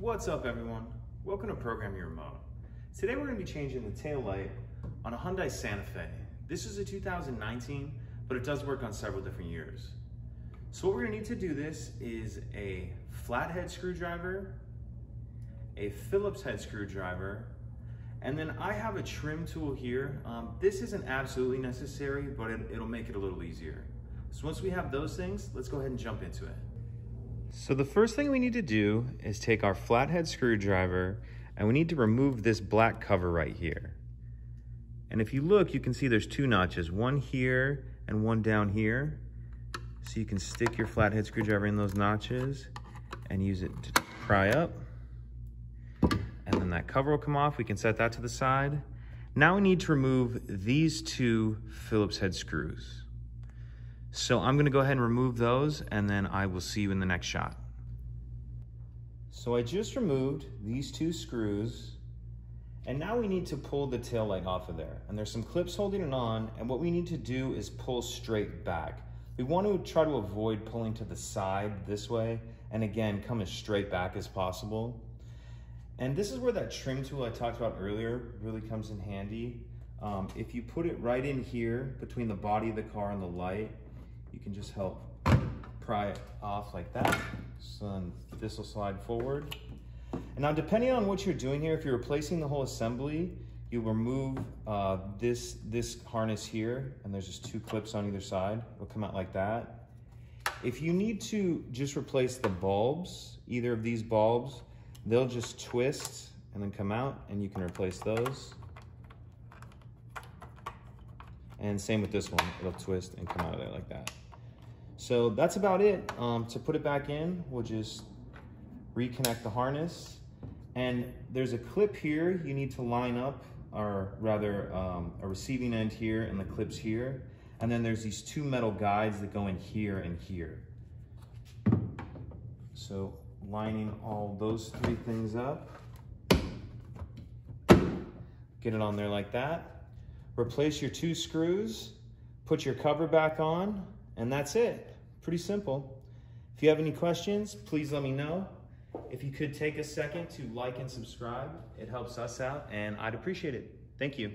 What's up everyone? Welcome to Program Your Remote. Today we're going to be changing the tail light on a Hyundai Santa Fe. This is a 2019, but it does work on several different years. So what we're going to need to do this is a flathead screwdriver, a Phillips head screwdriver, and then I have a trim tool here. This isn't absolutely necessary, but it'll make it a little easier. So once we have those things, let's go ahead and jump into it. So the first thing we need to do is take our flathead screwdriver and we need to remove this black cover right here. And if you look, you can see there's two notches, one here and one down here. So you can stick your flathead screwdriver in those notches and use it to pry up. And then that cover will come off. We can set that to the side. Now we need to remove these two Phillips head screws. So I'm gonna go ahead and remove those and then I will see you in the next shot. So I just removed these two screws and now we need to pull the tail light off of there. And there's some clips holding it on, and what we need to do is pull straight back. We want to try to avoid pulling to the side this way, and again, come as straight back as possible. And this is where that trim tool I talked about earlier really comes in handy. If you put it right in here between the body of the car and the light, you can just help pry it off like that. So then this will slide forward. And now depending on what you're doing here, if you're replacing the whole assembly, you'll remove this harness here, and there's just two clips on either side. It'll come out like that. If you need to just replace the bulbs, either of these bulbs, they'll just twist and then come out, and you can replace those. And same with this one, it'll twist and come out of there like that. So that's about it. To put it back in, we'll just reconnect the harness. And there's a clip here you need to line up, or rather a receiving end here and the clips here. And then there's these two metal guides that go in here and here. So lining all those three things up, get it on there like that. Replace your two screws, put your cover back on, and that's it. Pretty simple. If you have any questions, please let me know. If you could take a second to like and subscribe, it helps us out and I'd appreciate it. Thank you.